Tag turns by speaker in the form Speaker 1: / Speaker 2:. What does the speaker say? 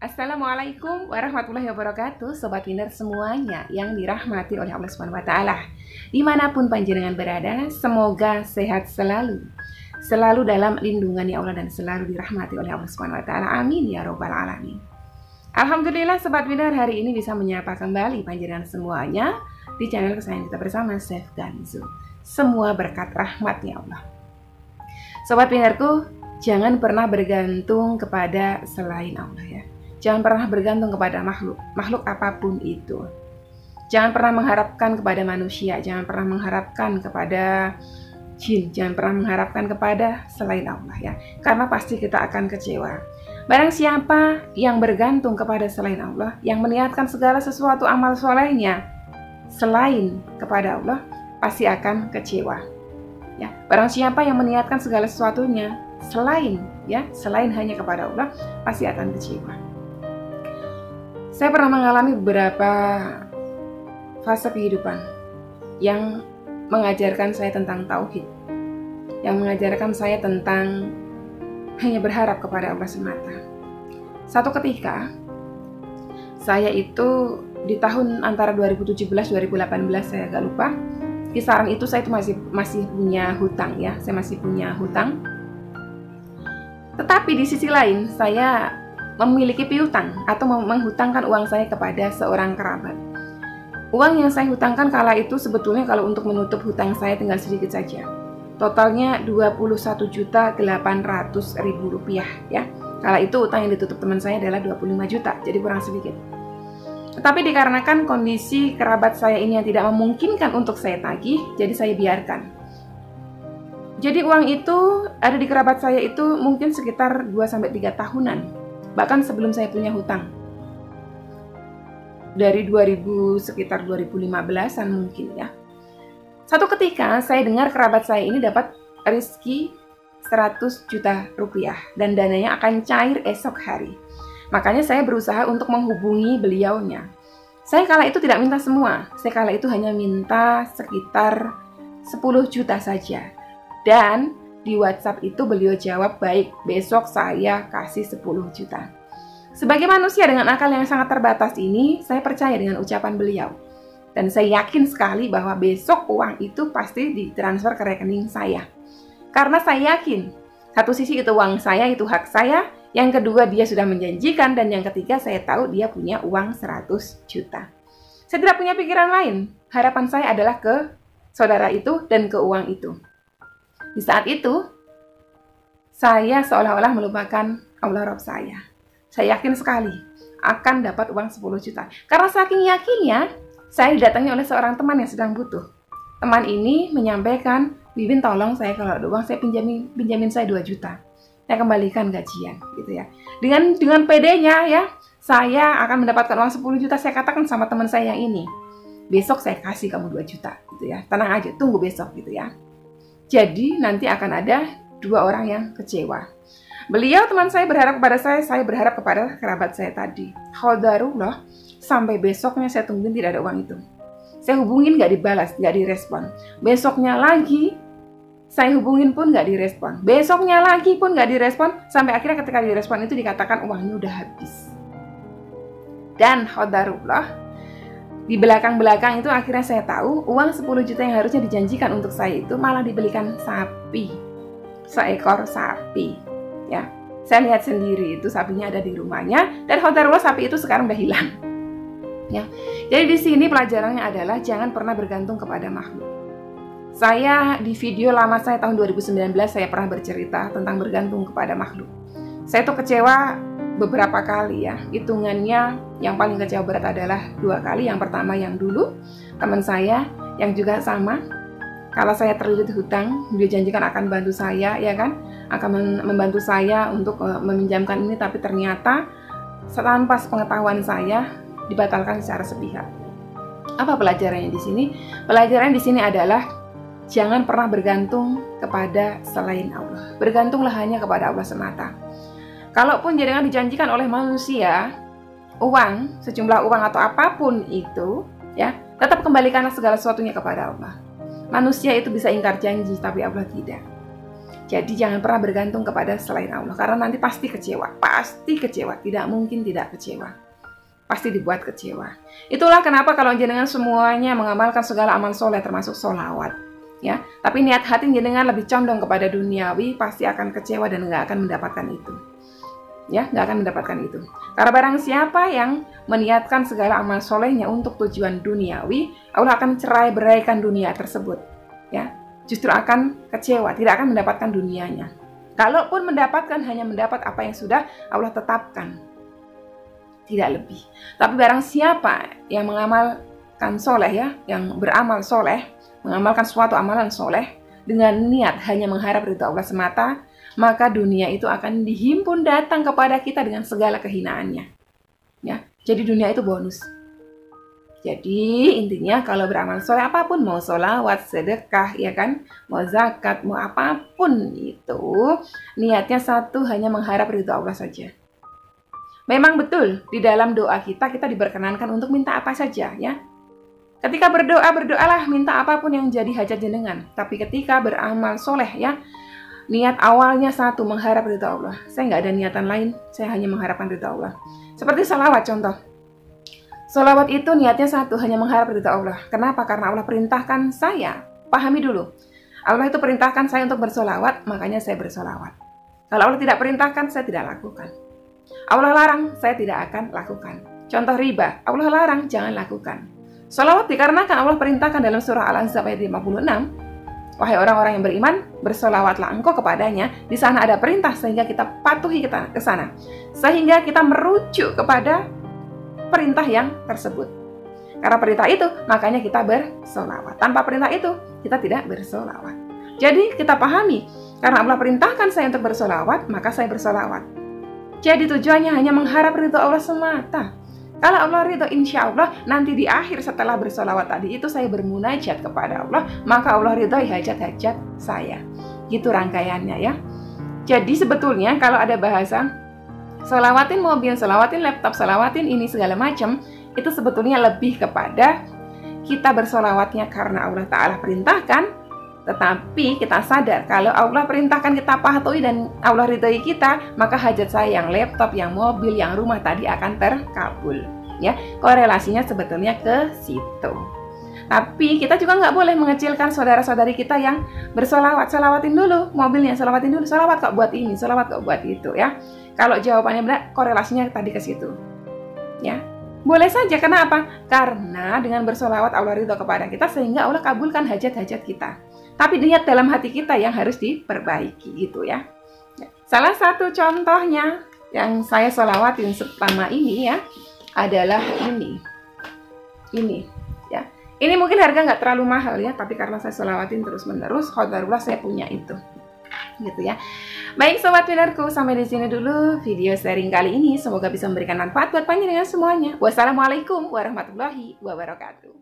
Speaker 1: Assalamualaikum warahmatullahi wabarakatuh, Sobat Winner semuanya yang dirahmati oleh Allah Subhanahu wa Ta'ala. Dimanapun panjenengan berada, semoga sehat selalu, selalu dalam lindungan ya Allah, dan selalu dirahmati oleh Allah Subhanahu wa Ta'ala. Amin ya Rabbal Alamin. Alhamdulillah, Sobat Winner hari ini bisa menyapa kembali panjenengan semuanya di channel kesayangan kita bersama, Chef Ganzo. Semua berkat rahmat ya Allah. Sobat Winnerku, jangan pernah bergantung kepada selain Allah ya. Jangan pernah bergantung kepada makhluk apapun itu. Jangan pernah mengharapkan kepada manusia, jangan pernah mengharapkan kepada jin, jangan pernah mengharapkan kepada selain Allah ya. Karena pasti kita akan kecewa. Barang siapa yang bergantung kepada selain Allah, yang meniatkan segala sesuatu amal solehnya selain kepada Allah, pasti akan kecewa. Ya, barang siapa yang meniatkan segala sesuatunya selain hanya kepada Allah, pasti akan kecewa. Saya pernah mengalami beberapa fase kehidupan yang mengajarkan saya tentang tauhid, yang mengajarkan saya tentang hanya berharap kepada Allah semata. Satu ketika, saya itu di tahun antara 2017-2018, saya agak lupa, kisaran itu saya itu masih punya hutang ya, saya masih punya hutang. Tetapi di sisi lain, saya memiliki piutang atau menghutangkan uang saya kepada seorang kerabat. Uang yang saya hutangkan kala itu sebetulnya kalau untuk menutup hutang saya tinggal sedikit saja. Totalnya Rp21.800.000 ya. Kala itu hutang yang ditutup teman saya adalah 25 juta, jadi kurang sedikit. Tetapi dikarenakan kondisi kerabat saya ini yang tidak memungkinkan untuk saya tagih, jadi saya biarkan. Jadi uang itu ada di kerabat saya itu mungkin sekitar 2-3 tahunan. Bahkan sebelum saya punya hutang. Dari sekitar 2015-an mungkin ya. Satu ketika saya dengar kerabat saya ini dapat rezeki 100 juta rupiah dan dananya akan cair esok hari. Makanya saya berusaha untuk menghubungi beliaunya. Saya kala itu tidak minta semua. Saya kala itu hanya minta sekitar 10 juta saja. Dan di WhatsApp itu beliau jawab, baik, besok saya kasih 10 juta. Sebagai manusia dengan akal yang sangat terbatas ini, saya percaya dengan ucapan beliau. Dan saya yakin sekali bahwa besok uang itu pasti ditransfer ke rekening saya. Karena saya yakin, satu sisi itu uang saya, itu hak saya. Yang kedua, dia sudah menjanjikan. Dan yang ketiga, saya tahu dia punya uang 100 juta. Saya tidak punya pikiran lain. Harapan saya adalah ke saudara itu dan ke uang itu. Di saat itu, saya seolah-olah melupakan Allah Rabb saya. Saya yakin sekali akan dapat uang 10 juta. Karena saking yakinnya, saya didatangi oleh seorang teman yang sedang butuh. Teman ini menyampaikan, Bibin tolong saya kalau ada uang, saya pinjamin saya 2 juta. Saya kembalikan gajian, gitu ya. Dengan PD-nya ya, saya akan mendapatkan uang 10 juta. Saya katakan sama teman saya yang ini, besok saya kasih kamu 2 juta, gitu ya. Tenang aja, tunggu besok, gitu ya. Jadi nanti akan ada 2 orang yang kecewa. Beliau teman saya berharap kepada saya berharap kepada kerabat saya tadi. Qadarullah, sampai besoknya saya tungguin tidak ada uang itu. Saya hubungin nggak dibalas, nggak direspon. Besoknya lagi saya hubungin pun nggak direspon. Besoknya lagi pun nggak direspon. Sampai akhirnya ketika direspon itu dikatakan uangnya udah habis. Dan qadarullah, di belakang-belakang itu akhirnya saya tahu uang 10 juta yang harusnya dijanjikan untuk saya itu malah dibelikan sapi. Seekor sapi. Ya, saya lihat sendiri itu sapinya ada di rumahnya dan qadarullah sapi itu sekarang udah hilang. Ya. Jadi di sini pelajarannya adalah jangan pernah bergantung kepada makhluk. Saya di video lama saya tahun 2019 saya pernah bercerita tentang bergantung kepada makhluk. Saya tuh kecewa beberapa kali ya. Hitungannya yang paling kecewa berat adalah 2 kali. Yang pertama yang dulu teman saya yang juga sama, kalau saya terlilit hutang, dia janjikan akan bantu saya ya kan, akan membantu saya untuk meminjamkan ini, tapi ternyata tanpa pengetahuan saya dibatalkan secara sepihak. Apa pelajarannya di sini? Pelajarannya di sini adalah jangan pernah bergantung kepada selain Allah. Bergantunglah hanya kepada Allah semata. Kalaupun jangan dijanjikan oleh manusia uang, sejumlah uang atau apapun itu, ya, tetap kembalikanlah segala sesuatunya kepada Allah. Manusia itu bisa ingkar janji, tapi Allah tidak. Jadi jangan pernah bergantung kepada selain Allah, karena nanti pasti kecewa, tidak mungkin tidak kecewa, pasti dibuat kecewa. Itulah kenapa kalau jenengan semuanya mengamalkan segala amal soleh termasuk sholawat, ya, tapi niat hati jenengan lebih condong kepada duniawi, pasti akan kecewa dan nggak akan mendapatkan itu, ya, nggak akan mendapatkan itu. Karena barang siapa yang meniatkan segala amal solehnya untuk tujuan duniawi, Allah akan cerai-beraikan dunia tersebut, ya. Justru akan kecewa, tidak akan mendapatkan dunianya. Kalaupun mendapatkan, hanya mendapat apa yang sudah Allah tetapkan, tidak lebih. Tapi barang siapa yang mengamalkan soleh, ya, yang beramal soleh, mengamalkan suatu amalan soleh dengan niat hanya mengharap ridha Allah semata, maka dunia itu akan dihimpun datang kepada kita dengan segala kehinaannya, ya. Jadi dunia itu bonus. Jadi intinya kalau beramal soleh apapun, mau sholawat, sedekah, ya kan, mau zakat, mau apapun itu, niatnya satu, hanya mengharap ridha Allah saja. Memang betul di dalam doa kita diperkenankan untuk minta apa saja, ya. Ketika berdoa, berdoalah minta apapun yang jadi hajat jenengan. Tapi ketika beramal soleh, ya, niat awalnya satu, mengharap ridha Allah. Saya nggak ada niatan lain, saya hanya mengharapkan ridha Allah. Seperti sholawat contoh. Sholawat itu niatnya satu, hanya mengharap ridha Allah. Kenapa? Karena Allah perintahkan saya. Pahami dulu. Allah itu perintahkan saya untuk bersolawat, makanya saya bersolawat. Kalau Allah tidak perintahkan, saya tidak lakukan. Allah larang, saya tidak akan lakukan. Contoh riba, Allah larang, jangan lakukan. Sholawat dikarenakan Allah perintahkan dalam surah Al-Ahzab ayat 56. Wahai orang-orang yang beriman, bersolawatlah engkau kepadanya. Di sana ada perintah sehingga kita patuhi ke sana. Sehingga kita merujuk kepada perintah yang tersebut. Karena perintah itu, makanya kita bersolawat. Tanpa perintah itu, kita tidak bersolawat. Jadi kita pahami, karena Allah perintahkan saya untuk bersolawat, maka saya bersolawat. Jadi tujuannya hanya mengharap ridho Allah semata. Kalau Allah ridho, insya Allah nanti di akhir setelah bersolawat tadi itu saya bermunajat kepada Allah, maka Allah ridhoi hajat-hajat saya. Gitu rangkaiannya, ya. Jadi sebetulnya kalau ada bahasa solawatin mobil, solawatin laptop, solawatin ini segala macam, itu sebetulnya lebih kepada kita bersolawatnya karena Allah Ta'ala perintahkan, tetapi kita sadar kalau Allah perintahkan kita patuhi dan Allah ridhoi kita, maka hajat saya yang laptop, yang mobil, yang rumah tadi akan terkabul, ya. Korelasinya sebetulnya ke situ. Tapi kita juga nggak boleh mengecilkan saudara-saudari kita yang bersolawat. Solawatin dulu mobilnya, solawatin dulu, solawat kok buat ini, solawat kok buat itu, ya. Kalau jawabannya benar, korelasinya tadi ke situ, ya. Boleh saja, kenapa? Karena dengan bersolawat Allah ridho kepada kita sehingga Allah kabulkan hajat-hajat kita. Tapi niat dalam hati kita yang harus diperbaiki, gitu, ya. Salah satu contohnya yang saya solawatin selama ini, ya, adalah ini, ya. Ini mungkin harga nggak terlalu mahal, ya, tapi karena saya solawatin terus-menerus, qadarullah saya punya itu, gitu, ya. Baik sobat pinarku, sampai di sini dulu video sharing kali ini. Semoga bisa memberikan manfaat buat panjenengan semuanya. Wassalamualaikum warahmatullahi wabarakatuh.